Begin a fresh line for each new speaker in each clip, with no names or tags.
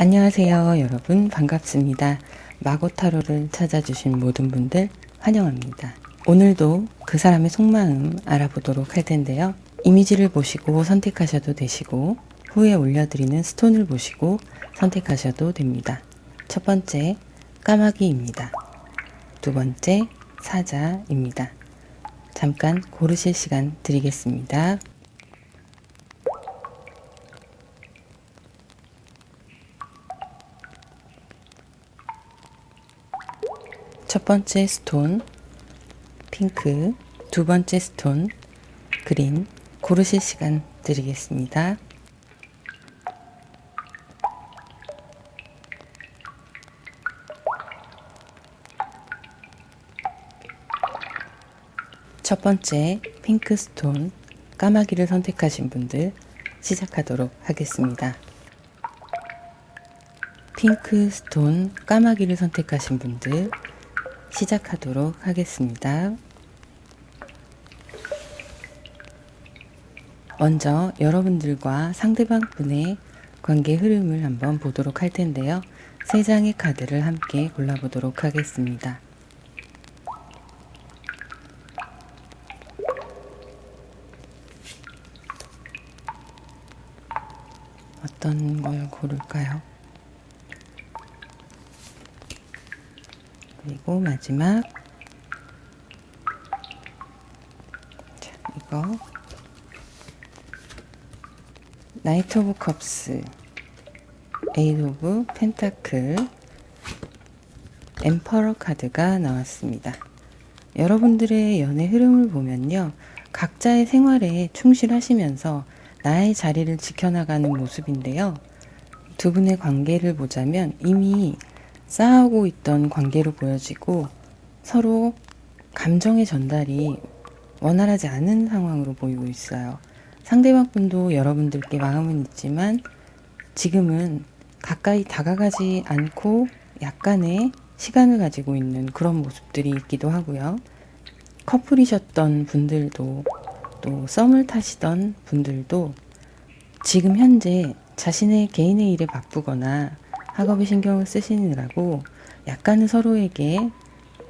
안녕하세요, 여러분. 반갑습니다. 마고타로를 찾아주신 모든 분들 환영합니다. 오늘도 그 사람의 속마음 알아보도록 할 텐데요. 이미지를 보시고 선택하셔도 되시고 후에 올려드리는 스톤을 보시고 선택하셔도 됩니다. 첫 번째, 까마귀입니다. 두 번째, 사자입니다. 잠깐 고르실 시간 드리겠습니다. 첫 번째 스톤 핑크, 두 번째 스톤 그린, 고르실 시간 드리겠습니다. 첫 번째 핑크 스톤 까마귀를 선택하신 분들 시작하도록 하겠습니다. 핑크 스톤 까마귀를 선택하신 분들 시작하도록 하겠습니다. 먼저 여러분들과 상대방 분의 관계 흐름을 한번 보도록 할 텐데요. 세 장의 카드를 함께 골라보도록 하겠습니다. 어떤 걸 고를까요? 그리고 마지막 자, 이거 나이트 오브 컵스, 에이드 오브 펜타클, 엠퍼러 카드가 나왔습니다. 여러분들의 연애 흐름을 보면요, 각자의 생활에 충실하시면서 나의 자리를 지켜나가는 모습인데요. 두 분의 관계를 보자면 이미 쌓아오고 있던 관계로 보여지고 서로 감정의 전달이 원활하지 않은 상황으로 보이고 있어요. 상대방 분도 여러분들께 마음은 있지만 지금은 가까이 다가가지 않고 약간의 시간을 가지고 있는 그런 모습들이 있기도 하고요. 커플이셨던 분들도 또 썸을 타시던 분들도 지금 현재 자신의 개인의 일에 바쁘거나 학업에 신경을 쓰시느라고 약간은 서로에게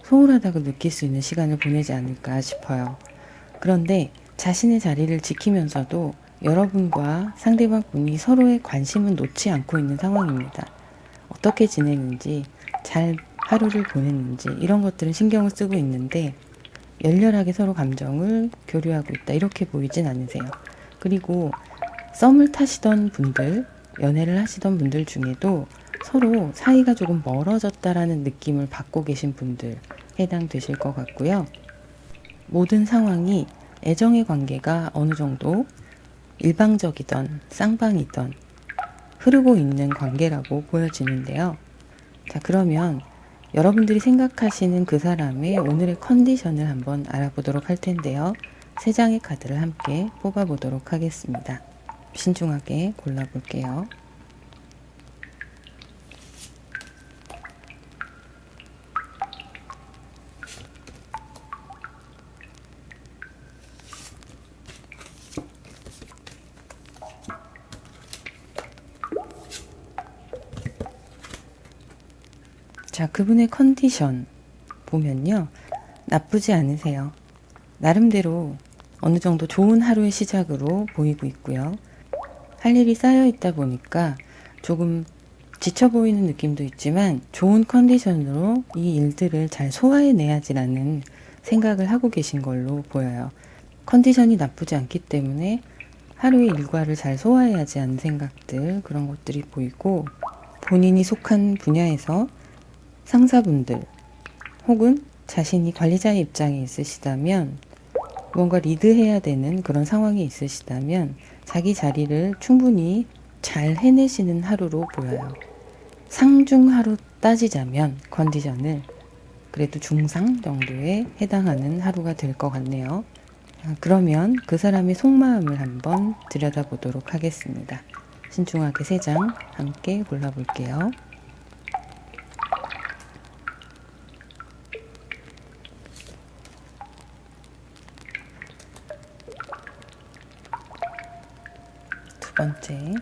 소홀하다고 느낄 수 있는 시간을 보내지 않을까 싶어요. 그런데 자신의 자리를 지키면서도 여러분과 상대방 분이 서로의 관심은 놓지 않고 있는 상황입니다. 어떻게 지내는지, 잘 하루를 보냈는지 이런 것들은 신경을 쓰고 있는데 열렬하게 서로 감정을 교류하고 있다 이렇게 보이진 않으세요. 그리고 썸을 타시던 분들, 연애를 하시던 분들 중에도 서로 사이가 조금 멀어졌다라는 느낌을 받고 계신 분들 해당되실 것 같고요. 모든 상황이 애정의 관계가 어느 정도 일방적이던 쌍방이던 흐르고 있는 관계라고 보여지는데요. 자, 그러면 여러분들이 생각하시는 그 사람의 오늘의 컨디션을 한번 알아보도록 할 텐데요. 세 장의 카드를 함께 뽑아보도록 하겠습니다. 신중하게 골라볼게요. 자, 그분의 컨디션 보면요. 나쁘지 않으세요. 나름대로 어느 정도 좋은 하루의 시작으로 보이고 있고요. 할 일이 쌓여 있다 보니까 조금 지쳐 보이는 느낌도 있지만 좋은 컨디션으로 이 일들을 잘 소화해내야지라는 생각을 하고 계신 걸로 보여요. 컨디션이 나쁘지 않기 때문에 하루의 일과를 잘 소화해야지 하는 생각들, 그런 것들이 보이고 본인이 속한 분야에서 상사분들 혹은 자신이 관리자의 입장에 있으시다면 뭔가 리드해야 되는 그런 상황이 있으시다면 자기 자리를 충분히 잘 해내시는 하루로 보여요. 상중 하루 따지자면 컨디션을 그래도 중상 정도에 해당하는 하루가 될 것 같네요. 그러면 그 사람의 속마음을 한번 들여다보도록 하겠습니다. 신중하게 세 장 함께 골라볼게요. 두 번째,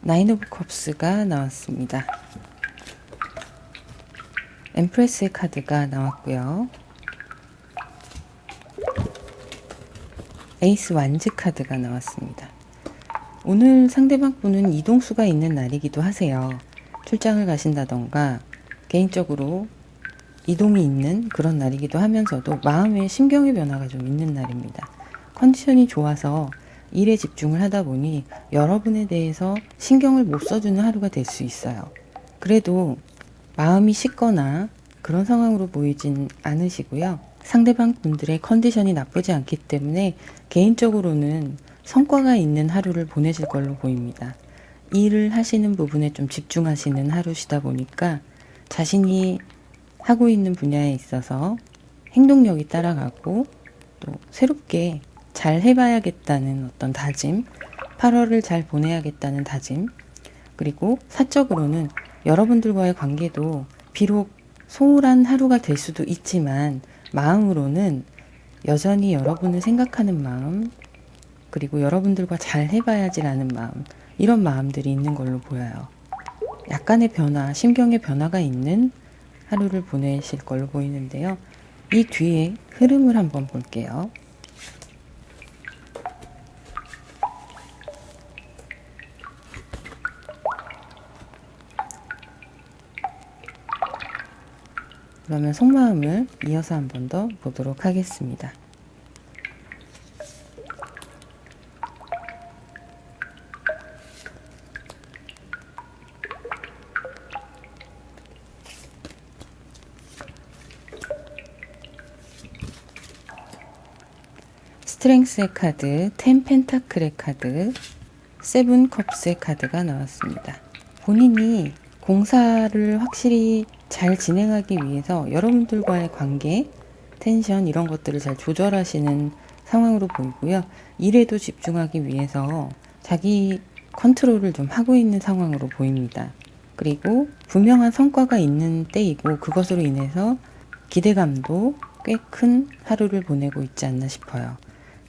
나인 오브 컵스가 나왔습니다. 엠프레스의 카드가 나왔고요. 에이스 완즈 카드가 나왔습니다. 오늘 상대방 분은 이동수가 있는 날이기도 하세요. 출장을 가신다던가 개인적으로 이동이 있는 그런 날이기도 하면서도 마음의 심경의 변화가 좀 있는 날입니다. 컨디션이 좋아서 일에 집중을 하다 보니 여러분에 대해서 신경을 못 써주는 하루가 될 수 있어요. 그래도 마음이 식거나 그런 상황으로 보이진 않으시고요. 상대방 분들의 컨디션이 나쁘지 않기 때문에 개인적으로는 성과가 있는 하루를 보내실 걸로 보입니다. 일을 하시는 부분에 좀 집중하시는 하루시다 보니까 자신이 하고 있는 분야에 있어서 행동력이 따라가고 또 새롭게 잘 해봐야겠다는 어떤 다짐, 8월을 잘 보내야겠다는 다짐, 그리고 사적으로는 여러분들과의 관계도 비록 소홀한 하루가 될 수도 있지만 마음으로는 여전히 여러분을 생각하는 마음, 그리고 여러분들과 잘 해봐야지라는 마음, 이런 마음들이 있는 걸로 보여요. 약간의 변화, 심경의 변화가 있는 하루를 보내실 걸로 보이는데요. 이 뒤에 흐름을 한번 볼게요. 그러면 속마음을 이어서 한 번 더 보도록 하겠습니다. 스트렝스의 카드, 10 펜타클의 카드, 7 컵스의 카드가 나왔습니다. 본인이 공사를 확실히 잘 진행하기 위해서 여러분들과의 관계, 텐션 이런 것들을 잘 조절하시는 상황으로 보이고요. 일에도 집중하기 위해서 자기 컨트롤을 좀 하고 있는 상황으로 보입니다. 그리고 분명한 성과가 있는 때이고 그것으로 인해서 기대감도 꽤 큰 하루를 보내고 있지 않나 싶어요.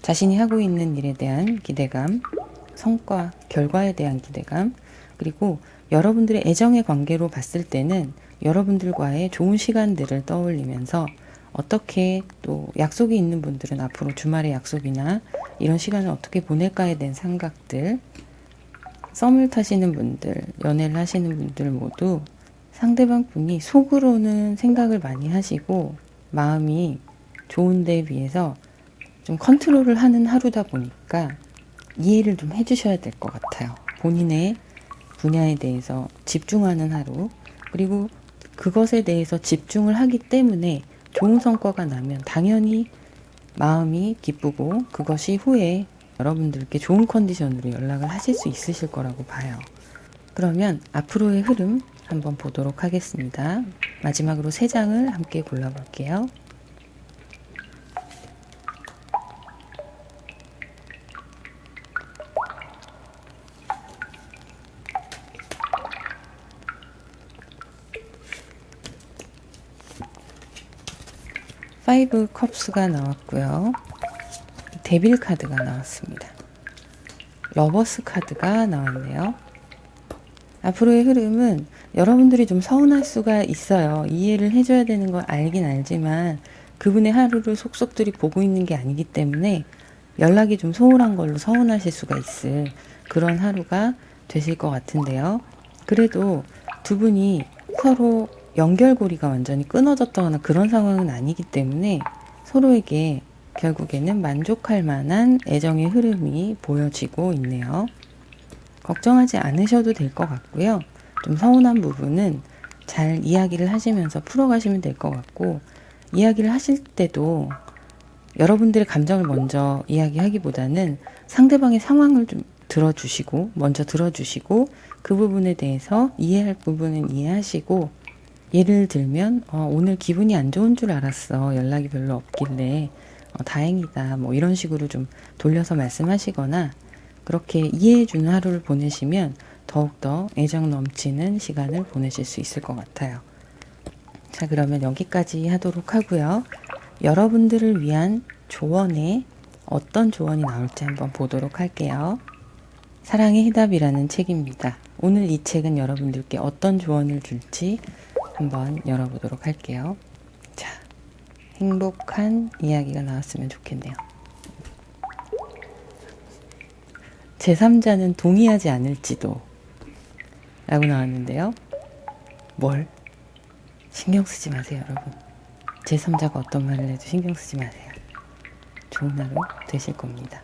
자신이 하고 있는 일에 대한 기대감, 성과, 결과에 대한 기대감, 그리고 여러분들의 애정의 관계로 봤을 때는 여러분들과의 좋은 시간들을 떠올리면서 어떻게 또 약속이 있는 분들은 앞으로 주말에 약속이나 이런 시간을 어떻게 보낼까에 대한 생각들, 썸을 타시는 분들, 연애를 하시는 분들 모두 상대방 분이 속으로는 생각을 많이 하시고 마음이 좋은 데에 비해서 좀 컨트롤을 하는 하루다 보니까 이해를 좀 해주셔야 될 것 같아요. 본인의 분야에 대해서 집중하는 하루, 그리고 그것에 대해서 집중을 하기 때문에 좋은 성과가 나면 당연히 마음이 기쁘고 그것이 후에 여러분들께 좋은 컨디션으로 연락을 하실 수 있으실 거라고 봐요. 그러면 앞으로의 흐름 한번 보도록 하겠습니다. 마지막으로 3장을 함께 골라볼게요. 파이브 컵스가 나왔고요. 데빌 카드가 나왔습니다. 러버스 카드가 나왔네요. 앞으로의 흐름은 여러분들이 좀 서운할 수가 있어요. 이해를 해줘야 되는 걸 알긴 알지만 그분의 하루를 속속들이 보고 있는 게 아니기 때문에 연락이 좀 소홀한 걸로 서운하실 수가 있을 그런 하루가 되실 것 같은데요. 그래도 두 분이 서로 연결고리가 완전히 끊어졌다거나 그런 상황은 아니기 때문에 서로에게 결국에는 만족할 만한 애정의 흐름이 보여지고 있네요. 걱정하지 않으셔도 될 것 같고요. 좀 서운한 부분은 잘 이야기를 하시면서 풀어가시면 될 것 같고, 이야기를 하실 때도 여러분들의 감정을 먼저 이야기하기보다는 상대방의 상황을 좀 먼저 들어주시고 그 부분에 대해서 이해할 부분은 이해하시고, 예를 들면 오늘 기분이 안 좋은 줄 알았어. 연락이 별로 없길래 다행이다. 뭐 이런 식으로 좀 돌려서 말씀하시거나 그렇게 이해해주는 하루를 보내시면 더욱더 애정 넘치는 시간을 보내실 수 있을 것 같아요. 자, 그러면 여기까지 하도록 하고요. 여러분들을 위한 조언에 어떤 조언이 나올지 한번 보도록 할게요. 사랑의 해답이라는 책입니다. 오늘 이 책은 여러분들께 어떤 조언을 줄지 한번 열어보도록 할게요. 자, 행복한 이야기가 나왔으면 좋겠네요. 제3자는 동의하지 않을지도 라고 나왔는데요. 뭘? 신경 쓰지 마세요, 여러분. 제3자가 어떤 말을 해도 신경 쓰지 마세요. 좋은 하루 되실 겁니다.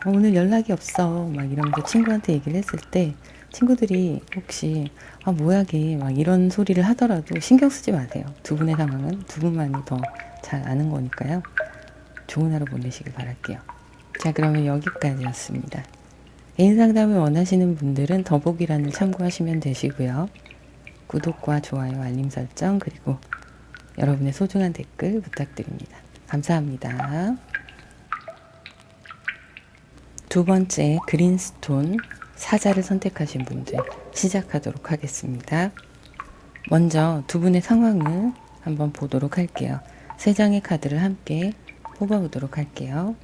오늘 연락이 없어 막 이러면서 친구한테 얘기를 했을 때 친구들이 혹시 뭐야 걔 막 이런 소리를 하더라도 신경 쓰지 마세요. 두 분의 상황은 두 분만이 더 잘 아는 거니까요. 좋은 하루 보내시길 바랄게요. 자, 그러면 여기까지였습니다. 개인 상담을 원하시는 분들은 더보기란을 참고하시면 되시고요. 구독과 좋아요, 알림 설정, 그리고 여러분의 소중한 댓글 부탁드립니다. 감사합니다. 두 번째 그린스톤 사자를 선택하신 분들 시작하도록 하겠습니다. 먼저 두 분의 상황을 한번 보도록 할게요. 세 장의 카드를 함께 뽑아보도록 할게요.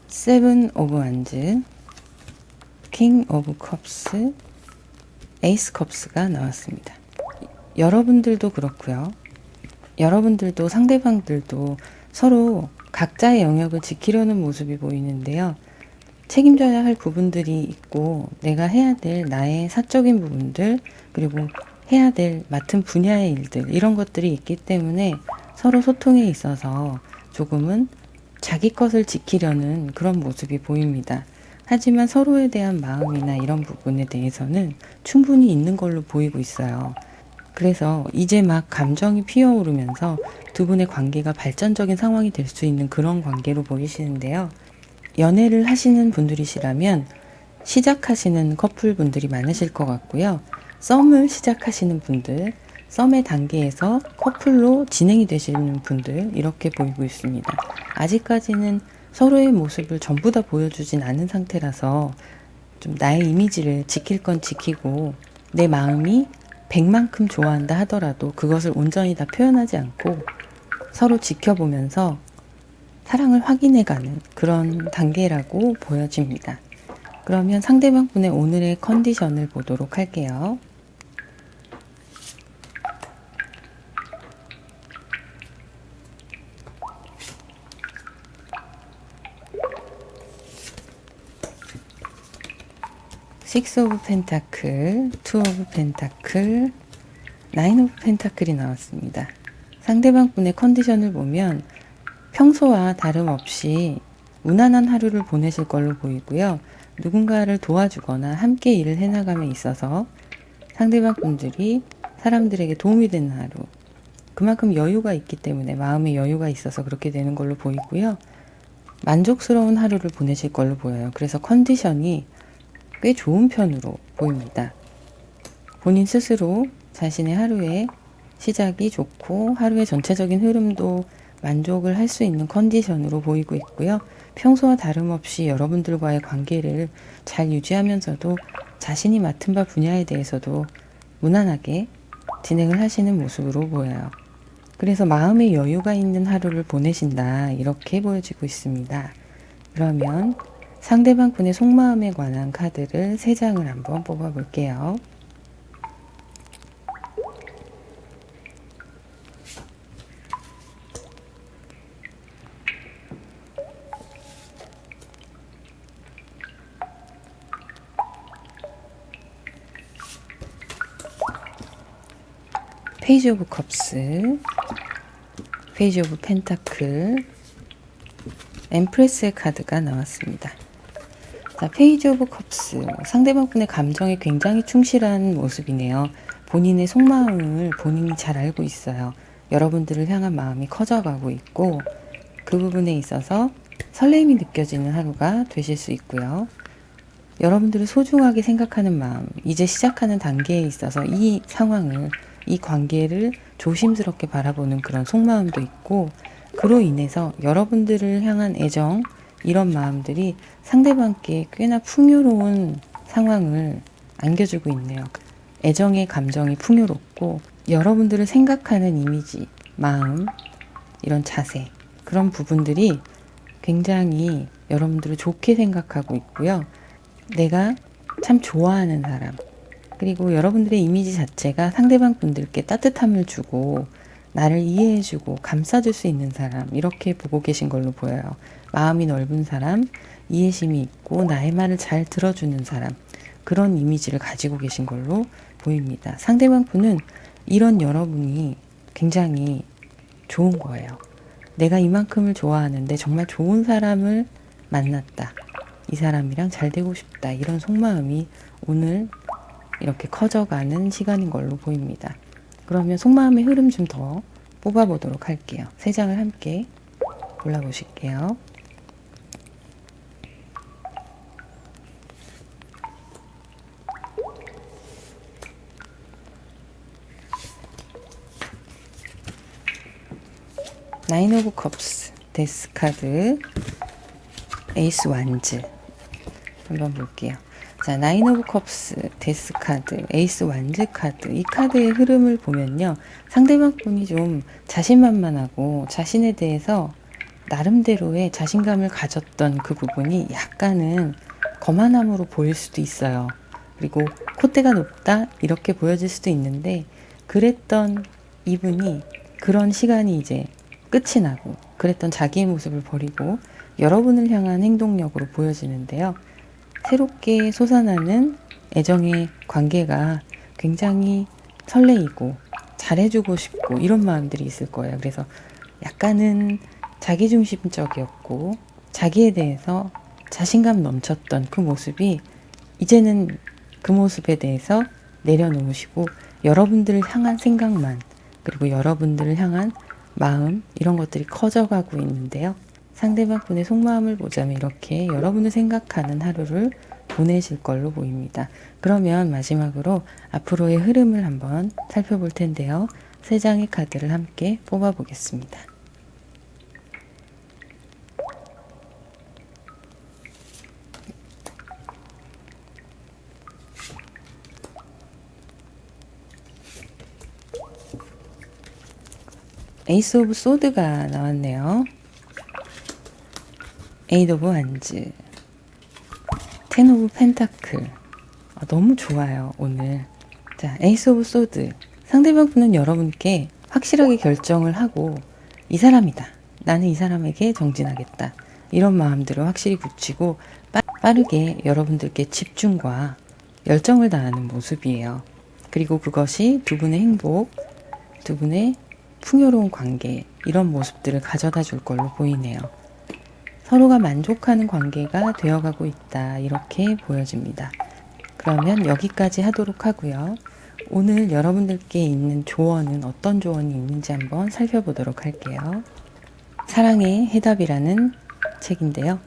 세븐 오브 완즈, 킹 오브 컵스, 에이스 컵스가 나왔습니다. 여러분들도 그렇고요. 여러분들도 상대방들도 서로 각자의 영역을 지키려는 모습이 보이는데요. 책임져야 할 부분들이 있고 내가 해야 될 나의 사적인 부분들, 그리고 해야 될 맡은 분야의 일들, 이런 것들이 있기 때문에 서로 소통에 있어서 조금은 자기 것을 지키려는 그런 모습이 보입니다. 하지만 서로에 대한 마음이나 이런 부분에 대해서는 충분히 있는 걸로 보이고 있어요. 그래서 이제 막 감정이 피어오르면서 두 분의 관계가 발전적인 상황이 될 수 있는 그런 관계로 보이시는데요. 연애를 하시는 분들이시라면 시작하시는 커플분들이 많으실 것 같고요. 썸을 시작하시는 분들, 썸의 단계에서 커플로 진행이 되시는 분들, 이렇게 보이고 있습니다. 아직까지는 서로의 모습을 전부 다 보여주진 않은 상태라서 좀 나의 이미지를 지킬 건 지키고 내 마음이 100만큼 좋아한다 하더라도 그것을 온전히 다 표현하지 않고 서로 지켜보면서 사랑을 확인해가는 그런 단계라고 보여집니다. 그러면 상대방 분의 오늘의 컨디션을 보도록 할게요. 식스 오브 펜타클, 투 오브 펜타클, 나인 오브 펜타클이 나왔습니다. 상대방 분의 컨디션을 보면 평소와 다름없이 무난한 하루를 보내실 걸로 보이고요. 누군가를 도와주거나 함께 일을 해나감에 있어서 상대방 분들이 사람들에게 도움이 되는 하루, 그만큼 여유가 있기 때문에 마음의 여유가 있어서 그렇게 되는 걸로 보이고요. 만족스러운 하루를 보내실 걸로 보여요. 그래서 컨디션이 꽤 좋은 편으로 보입니다. 본인 스스로 자신의 하루의 시작이 좋고 하루의 전체적인 흐름도 만족을 할 수 있는 컨디션으로 보이고 있고요. 평소와 다름없이 여러분들과의 관계를 잘 유지하면서도 자신이 맡은 바 분야에 대해서도 무난하게 진행을 하시는 모습으로 보여요. 그래서 마음의 여유가 있는 하루를 보내신다, 이렇게 보여지고 있습니다. 그러면 상대방 분의 속마음에 관한 카드를 3장을 한번 뽑아 볼게요. 페이지 오브 컵스, 페이지 오브 펜타클, 엠프레스의 카드가 나왔습니다. 자, 페이지 오브 컵스, 상대방 분의 감정에 굉장히 충실한 모습이네요. 본인의 속마음을 본인이 잘 알고 있어요. 여러분들을 향한 마음이 커져가고 있고 그 부분에 있어서 설렘이 느껴지는 하루가 되실 수 있고요. 여러분들을 소중하게 생각하는 마음, 이제 시작하는 단계에 있어서 이 상황을, 이 관계를 조심스럽게 바라보는 그런 속마음도 있고, 그로 인해서 여러분들을 향한 애정, 이런 마음들이 상대방께 꽤나 풍요로운 상황을 안겨주고 있네요. 애정의 감정이 풍요롭고 여러분들을 생각하는 이미지, 마음, 이런 자세, 그런 부분들이 굉장히 여러분들을 좋게 생각하고 있고요. 내가 참 좋아하는 사람, 그리고 여러분들의 이미지 자체가 상대방 분들께 따뜻함을 주고 나를 이해해주고 감싸줄 수 있는 사람, 이렇게 보고 계신 걸로 보여요. 마음이 넓은 사람, 이해심이 있고 나의 말을 잘 들어주는 사람, 그런 이미지를 가지고 계신 걸로 보입니다. 상대방 분은 이런 여러분이 굉장히 좋은 거예요. 내가 이만큼을 좋아하는데 정말 좋은 사람을 만났다. 이 사람이랑 잘 되고 싶다. 이런 속마음이 오늘 이렇게 커져가는 시간인 걸로 보입니다. 그러면 속마음의 흐름 좀 더 뽑아보도록 할게요. 세 장을 함께 골라보실게요. 나인 오브 컵스, 데스 카드, 에이스 완즈 한번 볼게요. 자, 나인 오브 컵스, 데스 카드, 에이스 완즈 카드, 이 카드의 흐름을 보면요, 상대방 분이 좀 자신만만하고 자신에 대해서 나름대로의 자신감을 가졌던 그 부분이 약간은 거만함으로 보일 수도 있어요. 그리고 콧대가 높다 이렇게 보여질 수도 있는데, 그랬던 이분이 그런 시간이 이제 끝이 나고 그랬던 자기의 모습을 버리고 여러분을 향한 행동력으로 보여지는데요. 새롭게 솟아나는 애정의 관계가 굉장히 설레이고 잘해주고 싶고 이런 마음들이 있을 거예요. 그래서 약간은 자기중심적이었고 자기에 대해서 자신감 넘쳤던 그 모습이 이제는 그 모습에 대해서 내려놓으시고 여러분들을 향한 생각만, 그리고 여러분들을 향한 마음, 이런 것들이 커져가고 있는데요. 상대방 분의 속마음을 보자면 이렇게 여러분을 생각하는 하루를 보내실 걸로 보입니다. 그러면 마지막으로 앞으로의 흐름을 한번 살펴볼 텐데요. 세 장의 카드를 함께 뽑아 보겠습니다. 에이스 오브 소드가 나왔네요. 에이드 오브 완즈, 텐 오브 펜타클. 너무 좋아요 오늘. 자, 에이스 오브 소드, 상대방 분은 여러분께 확실하게 결정을 하고 이 사람이다, 나는 이 사람에게 정진하겠다, 이런 마음들을 확실히 굳히고 빠르게 여러분들께 집중과 열정을 다하는 모습이에요. 그리고 그것이 두 분의 행복, 두 분의 풍요로운 관계, 이런 모습들을 가져다 줄 걸로 보이네요. 서로가 만족하는 관계가 되어가고 있다, 이렇게 보여집니다. 그러면 여기까지 하도록 하고요. 오늘 여러분들께 있는 조언은 어떤 조언이 있는지 한번 살펴보도록 할게요. 사랑의 해답이라는 책인데요.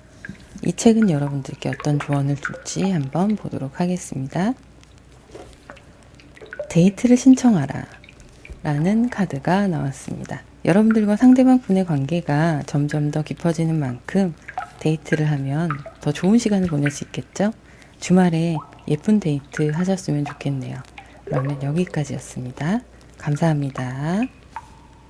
이 책은 여러분들께 어떤 조언을 줄지 한번 보도록 하겠습니다. 데이트를 신청하라 라는 카드가 나왔습니다. 여러분들과 상대방 분의 관계가 점점 더 깊어지는 만큼 데이트를 하면 더 좋은 시간을 보낼 수 있겠죠? 주말에 예쁜 데이트 하셨으면 좋겠네요. 그러면 여기까지였습니다. 감사합니다.